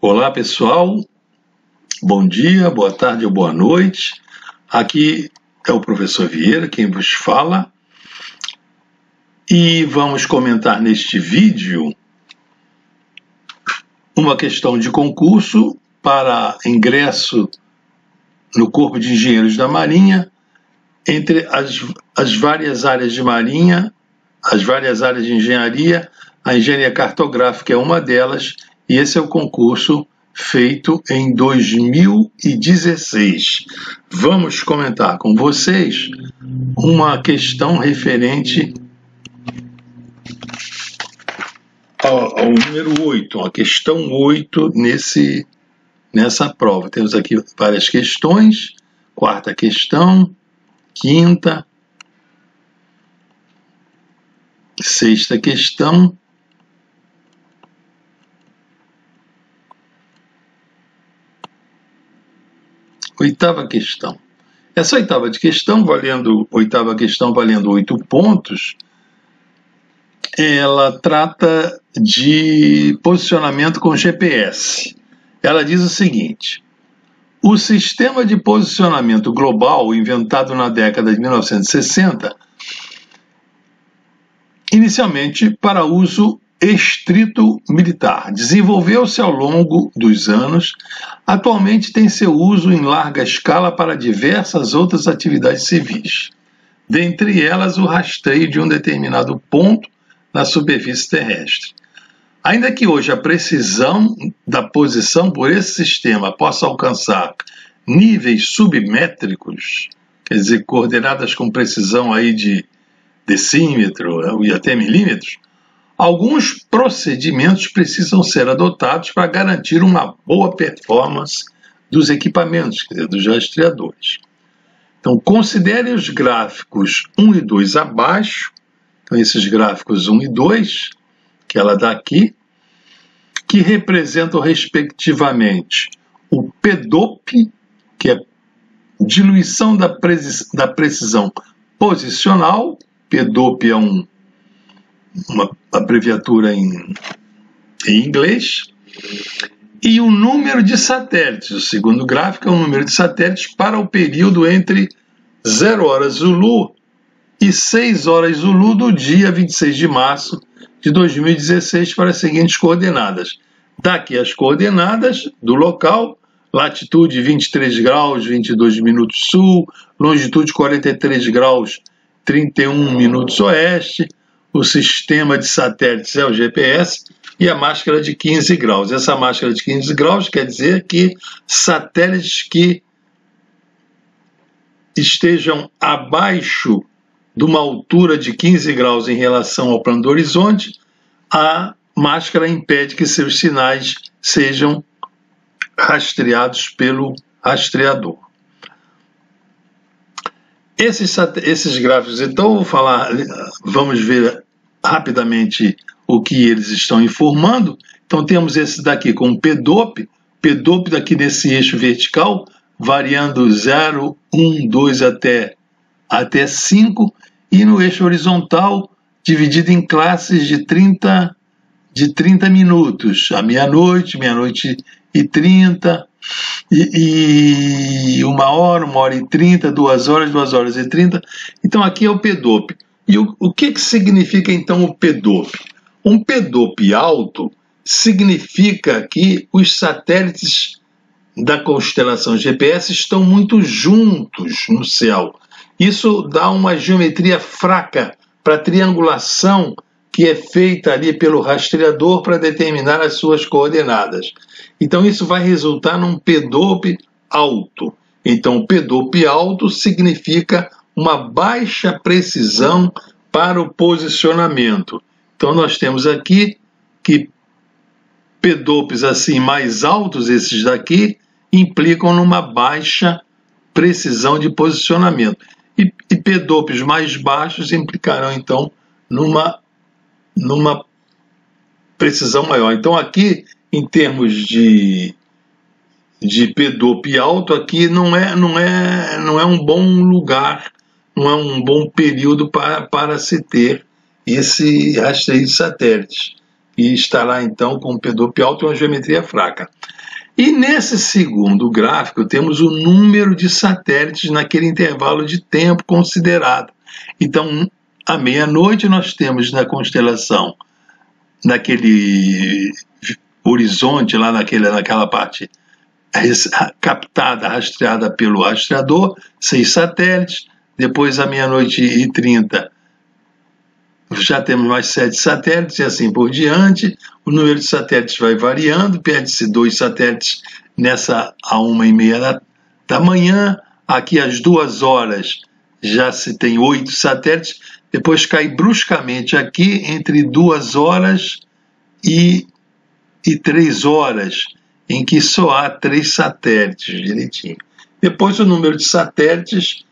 Olá pessoal, bom dia, boa tarde ou boa noite. Aqui é o professor Vieira quem vos fala e vamos comentar neste vídeo uma questão de concurso para ingresso no Corpo de Engenheiros da Marinha entre as várias áreas de Marinha, as várias áreas de engenharia. A engenharia cartográfica é uma delas e esse é o concurso feito em 2016. Vamos comentar com vocês uma questão referente ao número 8, a questão 8 nessa prova. Temos aqui várias questões, quarta questão, quinta, sexta questão, oitava questão. Essa oitava questão valendo 8 pontos, ela trata de posicionamento com GPS. Ela diz o seguinte: o sistema de posicionamento global inventado na década de 1960, inicialmente para uso estrito militar, desenvolveu-se ao longo dos anos. Atualmente tem seu uso em larga escala para diversas outras atividades civis, dentre elas o rastreio de um determinado ponto na superfície terrestre. Ainda que hoje a precisão da posição por esse sistema possa alcançar níveis submétricos, quer dizer, coordenadas com precisão aí de decímetro e até milímetros, alguns procedimentos precisam ser adotados para garantir uma boa performance dos equipamentos, quer dizer, dos rastreadores. Então, considere os gráficos 1 e 2 abaixo. Então, esses gráficos 1 e 2, que ela dá aqui, que representam respectivamente o PDOP, que é diluição da precisão posicional. PDOP é uma abreviatura em inglês, e o número de satélites. O segundo gráfico é o número de satélites para o período entre 0 horas Zulu e 6 horas Zulu do dia 26 de março de 2016 para as seguintes coordenadas. Daqui as coordenadas do local: latitude 23 graus 22 minutos sul, longitude 43 graus 31 minutos oeste, o sistema de satélites é o GPS e a máscara de 15 graus. Essa máscara de 15 graus quer dizer que satélites que estejam abaixo de uma altura de 15 graus em relação ao plano do horizonte, a máscara impede que seus sinais sejam rastreados pelo rastreador. Esses gráficos, então, vamos ver rapidamente o que eles estão informando. Então, temos esse daqui com PDOP daqui nesse eixo vertical, variando 0, 1, 2 até 5, e no eixo horizontal, dividido em classes de 30 minutos, a meia-noite, meia-noite e 30, e 1 hora, 1 hora e 30, 2 horas, 2 horas e 30. Então aqui é o PDOP. E o que significa então o PDOP? Um PDOP alto significa que os satélites da constelação GPS estão muito juntos no céu. Isso dá uma geometria fraca para a triangulação que é feita ali pelo rastreador para determinar as suas coordenadas. Então isso vai resultar num PDOP alto. Então PDOP alto significa uma baixa precisão para o posicionamento. Então nós temos aqui que PDOPs assim mais altos, esses daqui, implicam numa baixa precisão de posicionamento. E PDOPs mais baixos implicarão então numa precisão maior. Então aqui, em termos de PDOP alto, aqui não é um bom lugar, não é um bom período para se ter esse rastreio de satélites. e estará então com um PDOP alto e uma geometria fraca. E nesse segundo gráfico temos o número de satélites naquele intervalo de tempo considerado. Então, à meia-noite nós temos na constelação, naquele horizonte, lá naquela parte captada, rastreada pelo rastreador, 6 satélites. Depois, à meia-noite e 30, já temos mais 7 satélites e assim por diante. O número de satélites vai variando, perde-se 2 satélites à 1h30 da manhã. Aqui às 2 horas já se tem 8 satélites, depois cai bruscamente aqui entre 2 horas e 3 horas, em que só há 3 satélites direitinho. Depois o número de satélites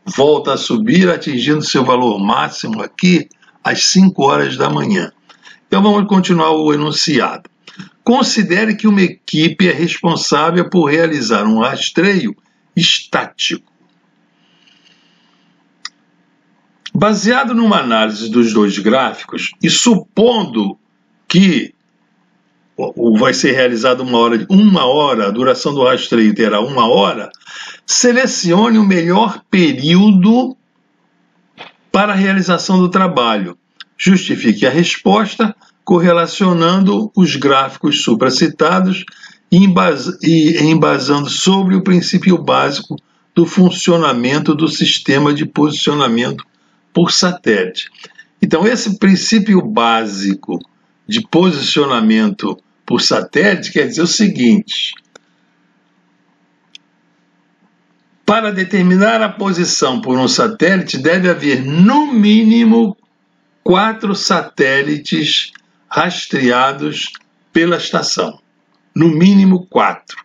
volta a subir, atingindo seu valor máximo aqui às 5 horas da manhã. Então vamos continuar o enunciado. Considere que uma equipe é responsável por realizar um rastreio estático. Baseado numa análise dos 2 gráficos e supondo que vai ser realizado uma hora, a duração do rastreio terá 1 hora, selecione o melhor período para a realização do trabalho. Justifique a resposta correlacionando os gráficos supracitados e embasando sobre o princípio básico do funcionamento do sistema de posicionamento por satélite. Então, esse princípio básico de posicionamento por satélite quer dizer o seguinte: para determinar a posição por um satélite, deve haver no mínimo 4 satélites rastreados pela estação. No mínimo 4.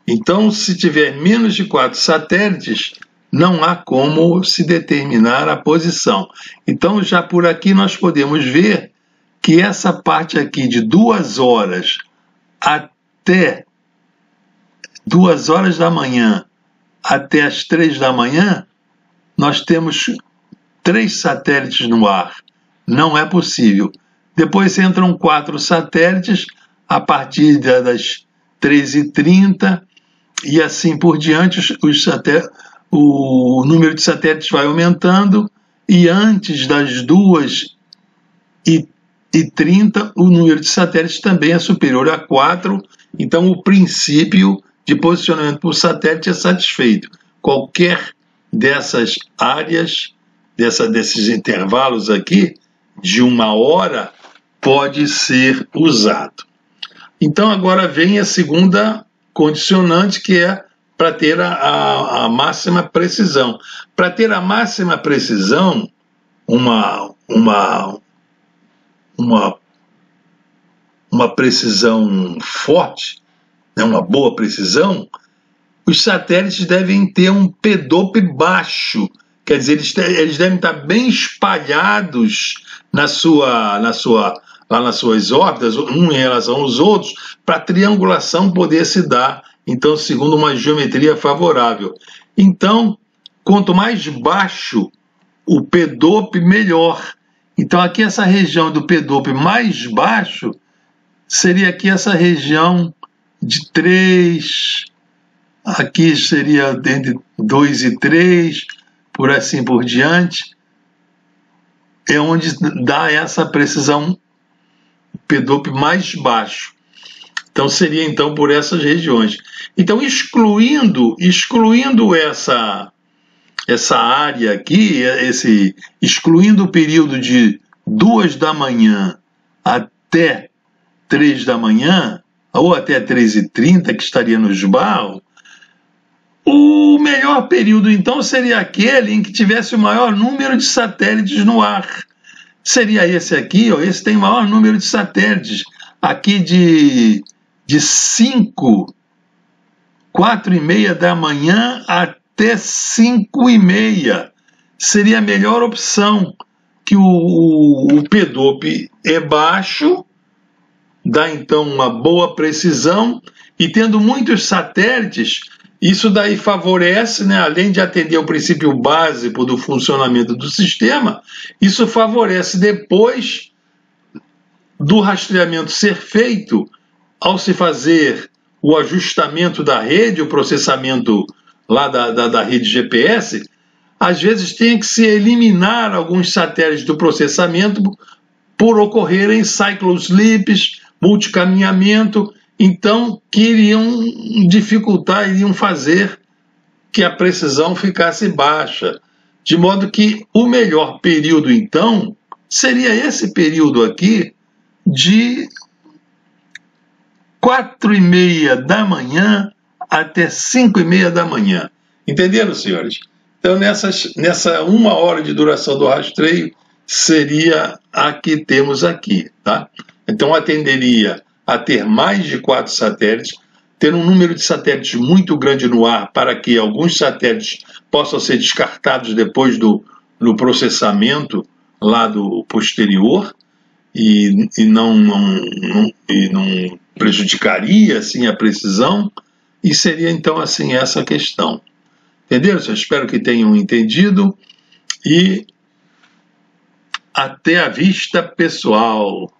Então, se tiver menos de 4 satélites, não há como se determinar a posição. Então, já por aqui nós podemos ver que essa parte aqui de 2 horas até 2 horas da manhã até as 3 da manhã, nós temos 3 satélites no ar. Não é possível. Depois entram 4 satélites a partir das 3h30 e assim por diante o número de satélites vai aumentando e antes das 2h30 o número de satélites também é superior a 4, então o princípio de posicionamento por satélite é satisfeito. Qualquer dessas áreas, desses intervalos aqui, de 1 hora, pode ser usado. Então agora vem a segunda condicionante, que é para ter a máxima precisão. Para ter a máxima precisão, uma precisão forte, né, uma boa precisão, os satélites devem ter um PDOP baixo, quer dizer, eles devem estar bem espalhados lá nas suas órbitas, um em relação aos outros, para a triangulação poder se dar, então, segundo uma geometria favorável. Então, quanto mais baixo o PDOP, melhor. Então, aqui essa região do PDOP mais baixo seria aqui essa região de 3, aqui seria entre 2 e 3, por assim por diante, é onde dá essa precisão PDOP mais baixo. Então seria então por essas regiões. Então excluindo essa área aqui, excluindo o período de 2 da manhã até 3 da manhã, ou até 3h30, que estaria no esbarro, o melhor período então seria aquele em que tivesse o maior número de satélites no ar. Seria esse aqui, ó, esse tem o maior número de satélites, aqui de 4h30 da manhã até 5h30. Seria a melhor opção, que o PDOP é baixo, dá então uma boa precisão, e tendo muitos satélites, isso daí favorece, né, além de atender ao princípio básico do funcionamento do sistema, isso favorece depois do rastreamento ser feito ao se fazer o ajustamento da rede, o processamento lá da rede GPS, às vezes tem que se eliminar alguns satélites do processamento por ocorrerem cycle slips, multicaminhamento, então que iriam dificultar, iriam fazer que a precisão ficasse baixa. De modo que o melhor período, então, seria esse período aqui de 4h30 da manhã até 5h30 da manhã. Entenderam, senhores? Então, nessa 1 hora de duração do rastreio, seria a que temos aqui, tá? Então, atenderia a ter mais de 4 satélites, ter um número de satélites muito grande no ar para que alguns satélites possam ser descartados depois do processamento lá do posterior e não prejudicaria assim a precisão, e seria então assim essa questão. Entenderam? Eu espero que tenham entendido e até a vista, pessoal.